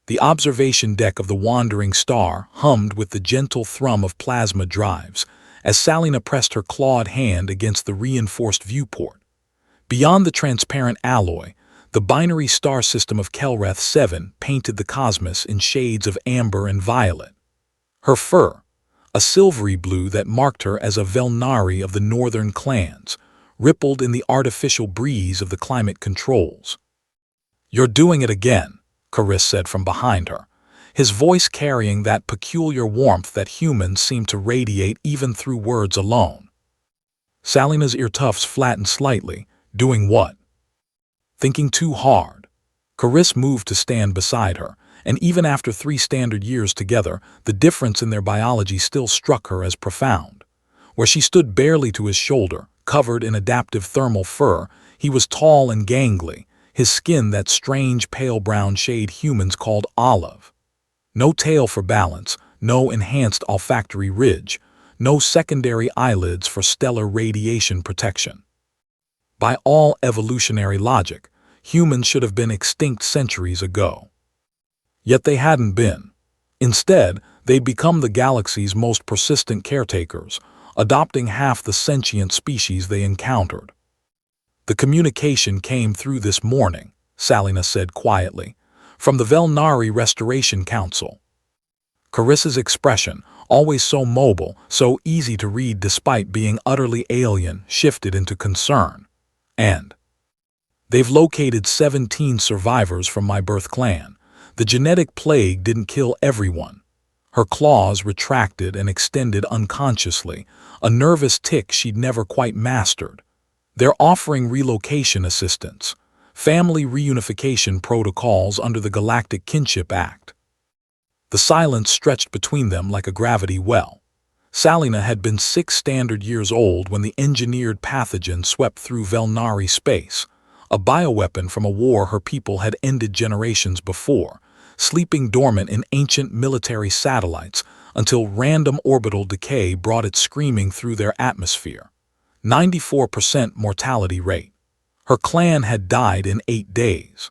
The observation deck of the wandering star hummed with the gentle thrum of plasma drives as Salina pressed her clawed hand against the reinforced viewport. Beyond the transparent alloy, the binary star system of Kelreth 7 painted the cosmos in shades of amber and violet. Her fur, a silvery blue that marked her as a Velnari of the northern clans, rippled in the artificial breeze of the climate controls. "You're doing it again," Caris said from behind her, his voice carrying that peculiar warmth that humans seem to radiate even through words alone. Salina's ear tufts flattened slightly. "Doing what?" "Thinking too hard." Caris moved to stand beside her, and even after 3 standard years together, the difference in their biology still struck her as profound. Where she stood barely to his shoulder, covered in adaptive thermal fur, he was tall and gangly, his skin that strange pale brown shade humans called olive. No tail for balance, no enhanced olfactory ridge, no secondary eyelids for stellar radiation protection. By all evolutionary logic, humans should have been extinct centuries ago. Yet they hadn't been. Instead, they'd become the galaxy's most persistent caretakers, adopting half the sentient species they encountered. "The communication came through this morning," Salina said quietly, "from the Velnari Restoration Council." Caris's expression, always so mobile, so easy to read despite being utterly alien, shifted into concern. "And they've located 17 survivors from my birth clan. The genetic plague didn't kill everyone." Her claws retracted and extended unconsciously, a nervous tic she'd never quite mastered. "They're offering relocation assistance, family reunification protocols under the Galactic Kinship Act." The silence stretched between them like a gravity well. Salina had been 6 standard years old when the engineered pathogen swept through Velnari space, a bioweapon from a war her people had ended generations before, sleeping dormant in ancient military satellites until random orbital decay brought it screaming through their atmosphere. 94% mortality rate. Her clan had died in 8 days.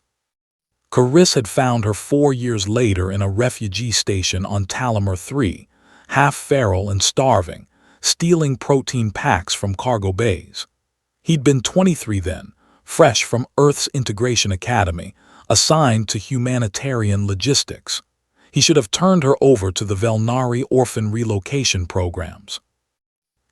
Caris had found her 4 years later in a refugee station on Talamer 3, half feral and starving, stealing protein packs from cargo bays. He'd been 23 then, fresh from Earth's Integration Academy, assigned to humanitarian logistics. He should have turned her over to the Velnari orphan relocation programs.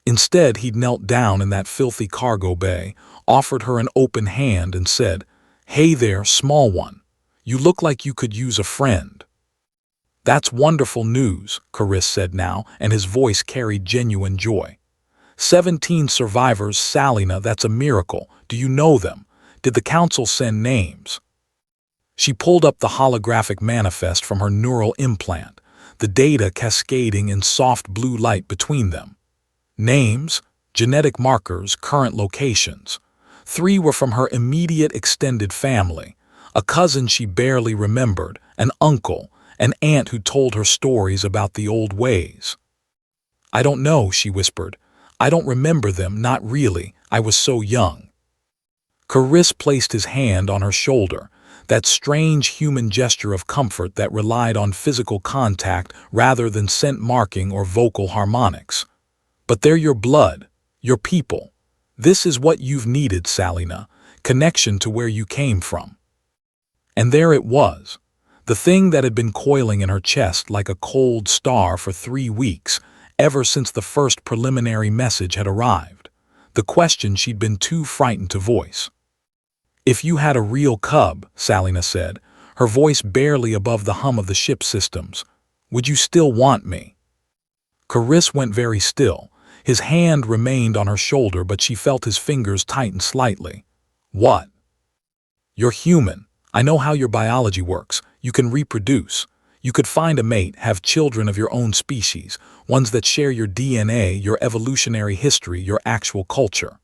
Instead, he'd knelt down in that filthy cargo bay, offered her an open hand and said, "Hey there, small one. You look like you could use a friend." "That's wonderful news," Caris said now, and his voice carried genuine joy. 17 survivors, Salina, that's a miracle. Do you know them? Did the council send names? She pulled up the holographic manifest from her neural implant, the data cascading in soft blue light between them. Names, genetic markers, current locations. 3 were from her immediate extended family, a cousin she barely remembered, an uncle, an aunt who told her stories about the old ways. "I don't know," she whispered. "I don't remember them, not really. I was so young." Caris placed his hand on her shoulder, that strange human gesture of comfort that relied on physical contact rather than scent marking or vocal harmonics. "But they're your blood, your people. This is what you've needed, Salina, connection to where you came from." And there it was, the thing that had been coiling in her chest like a cold star for 3 weeks, ever since the first preliminary message had arrived, the question she'd been too frightened to voice. "If you had a real cub," Salina said, her voice barely above the hum of the ship systems, "would you still want me?" Caris went very still. His hand remained on her shoulder, but she felt his fingers tighten slightly. "What?" "You're human. I know how your biology works. You can reproduce. You could find a mate, have children of your own species, ones that share your DNA, your evolutionary history, your actual culture."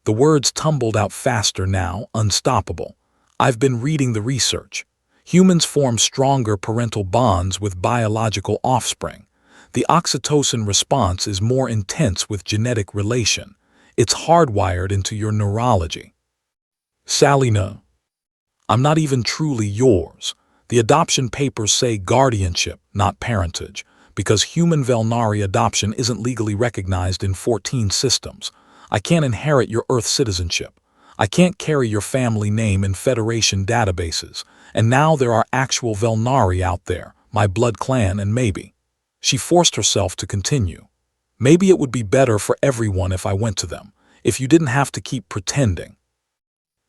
The words tumbled out faster now, unstoppable. "I've been reading the research. Humans form stronger parental bonds with biological offspring. The oxytocin response is more intense with genetic relation. It's hardwired into your neurology." "Salina, I'm not even truly yours." The adoption papers say guardianship, not parentage, because human Velnari adoption isn't legally recognized in 14 systems. I can't inherit your Earth citizenship. I can't carry your family name in Federation databases. And now there are actual Velnari out there, my blood clan, and maybe. She forced herself to continue. Maybe it would be better for everyone if I went to them, if you didn't have to keep pretending.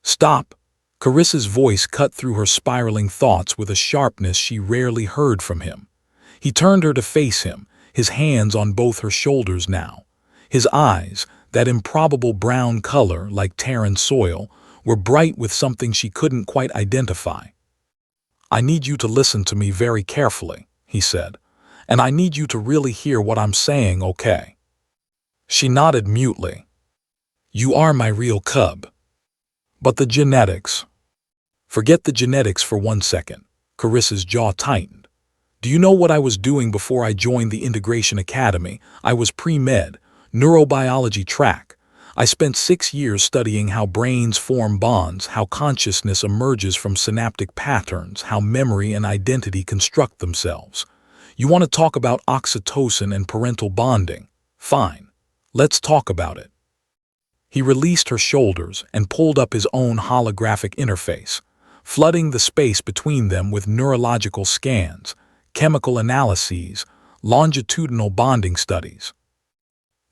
Stop. Carissa's voice cut through her spiraling thoughts with a sharpness she rarely heard from him. He turned her to face him, his hands on both her shoulders now. His eyes, that improbable brown color like Terran soil, were bright with something she couldn't quite identify. I need you to listen to me very carefully, he said, and I need you to really hear what I'm saying, okay? She nodded mutely. You are my real cub. But the genetics. Forget the genetics for 1 second. Carissa's jaw tightened. Do you know what I was doing before I joined the Integration Academy? I was pre-med, neurobiology track. I spent 6 years studying how brains form bonds, how consciousness emerges from synaptic patterns, how memory and identity construct themselves. You want to talk about oxytocin and parental bonding? Fine. Let's talk about it. He released her shoulders and pulled up his own holographic interface, flooding the space between them with neurological scans, chemical analyses, longitudinal bonding studies.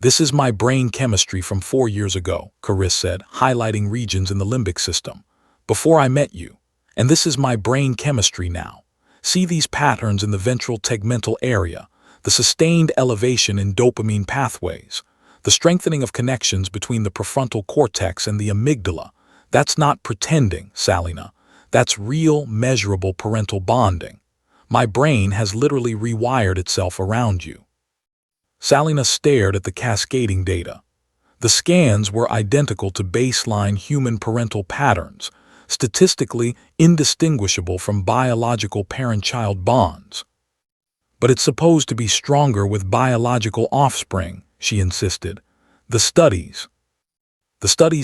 This is my brain chemistry from 4 years ago, Carissa said, highlighting regions in the limbic system, before I met you. And this is my brain chemistry now. See these patterns in the ventral tegmental area, the sustained elevation in dopamine pathways, the strengthening of connections between the prefrontal cortex and the amygdala. That's not pretending, Salina. That's real, measurable parental bonding. My brain has literally rewired itself around you. Salina stared at the cascading data. The scans were identical to baseline human parental patterns, statistically indistinguishable from biological parent-child bonds. But it's supposed to be stronger with biological offspring, she insisted. The studies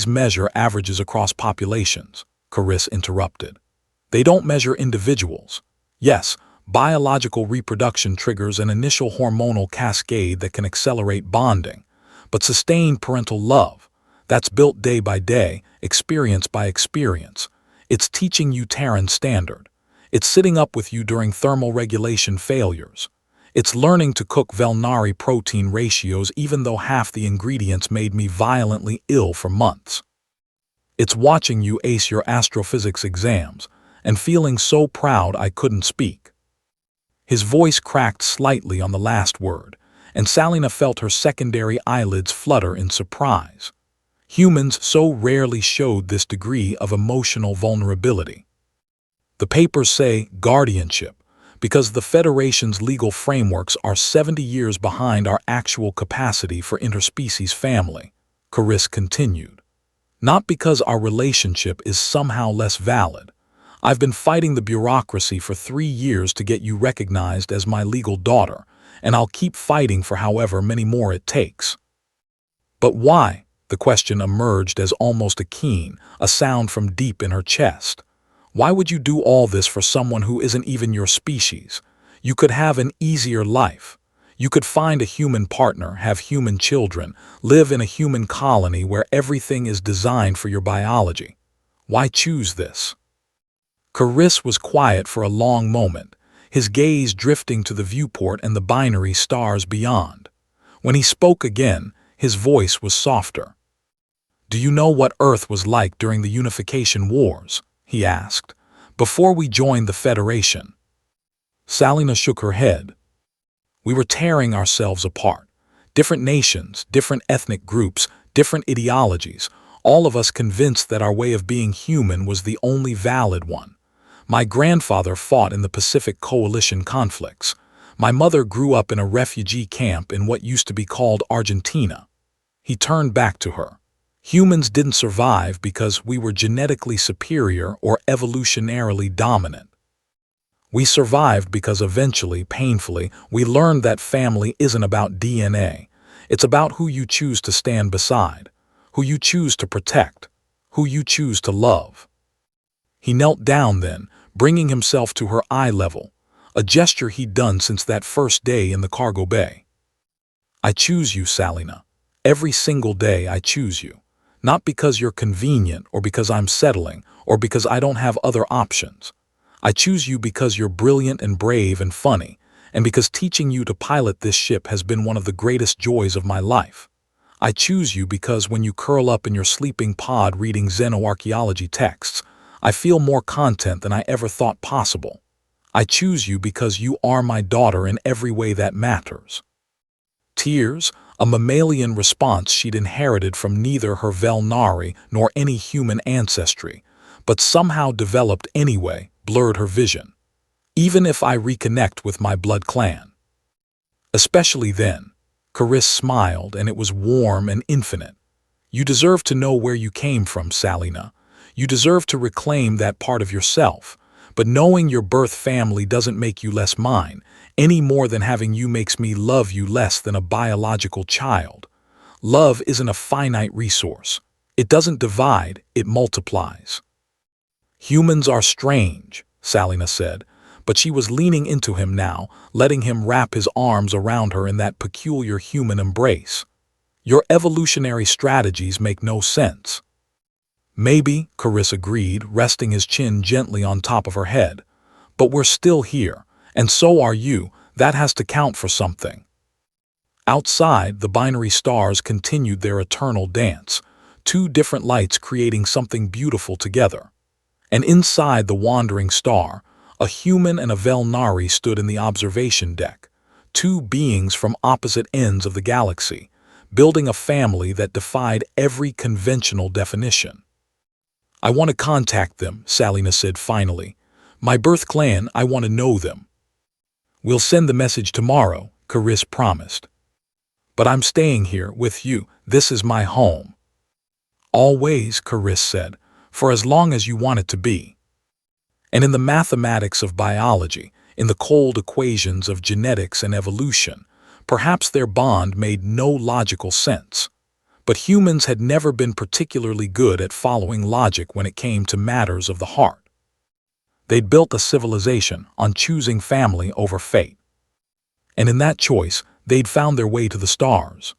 measure averages across populations, Carissa interrupted. They don't measure individuals. Yes, biological reproduction triggers an initial hormonal cascade that can accelerate bonding, but sustained parental love, that's built day by day, experience by experience. It's teaching you Terran standard. It's sitting up with you during thermal regulation failures. It's learning to cook Velnari protein ratios even though half the ingredients made me violently ill for months. It's watching you ace your astrophysics exams and feeling so proud I couldn't speak. His voice cracked slightly on the last word, and Salina felt her secondary eyelids flutter in surprise. Humans so rarely showed this degree of emotional vulnerability. The papers say guardianship, because the Federation's legal frameworks are 70 years behind our actual capacity for interspecies family, Carissa continued. Not because our relationship is somehow less valid. I've been fighting the bureaucracy for 3 years to get you recognized as my legal daughter, and I'll keep fighting for however many more it takes. But why? The question emerged as almost a sound from deep in her chest. Why would you do all this for someone who isn't even your species? You could have an easier life. You could find a human partner, have human children, live in a human colony where everything is designed for your biology. Why choose this? Carissa was quiet for a long moment, his gaze drifting to the viewport and the binary stars beyond. When he spoke again, his voice was softer. Do you know what Earth was like during the Unification Wars? He asked, before we joined the Federation. Salina shook her head. We were tearing ourselves apart. Different nations, different ethnic groups, different ideologies, all of us convinced that our way of being human was the only valid one. My grandfather fought in the Pacific Coalition conflicts. My mother grew up in a refugee camp in what used to be called Argentina. He turned back to her. Humans didn't survive because we were genetically superior or evolutionarily dominant. We survived because eventually, painfully, we learned that family isn't about DNA. It's about who you choose to stand beside, who you choose to protect, who you choose to love. He knelt down then, bringing himself to her eye level, a gesture he'd done since that first day in the cargo bay. I choose you, Salina. Every single day I choose you. Not because you're convenient or because I'm settling or because I don't have other options. I choose you because you're brilliant and brave and funny, and because teaching you to pilot this ship has been one of the greatest joys of my life. I choose you because when you curl up in your sleeping pod reading xenoarchaeology texts, I feel more content than I ever thought possible. I choose you because you are my daughter in every way that matters. Tears, a mammalian response she'd inherited from neither her Velnari nor any human ancestry, but somehow developed anyway, blurred her vision. Even if I reconnect with my blood clan. Especially then. Carice smiled, and it was warm and infinite. You deserve to know where you came from, Salina. You deserve to reclaim that part of yourself. But knowing your birth family doesn't make you less mine, any more than having you makes me love you less than a biological child. Love isn't a finite resource. It doesn't divide, it multiplies. Humans are strange, Salina said, but she was leaning into him now, letting him wrap his arms around her in that peculiar human embrace. Your evolutionary strategies make no sense. Maybe, Carice agreed, resting his chin gently on top of her head. But we're still here, and so are you. That has to count for something. Outside, the binary stars continued their eternal dance, two different lights creating something beautiful together. And inside the wandering star, a human and a Velnari stood in the observation deck, two beings from opposite ends of the galaxy, building a family that defied every conventional definition. I want to contact them, Salina said finally. My birth clan, I want to know them. We'll send the message tomorrow, Carice promised. But I'm staying here with you. This is my home. Always, Carice said, for as long as you want it to be. And in the mathematics of biology, in the cold equations of genetics and evolution, perhaps their bond made no logical sense. But humans had never been particularly good at following logic when it came to matters of the heart. They'd built a civilization on choosing family over fate. And in that choice, they'd found their way to the stars.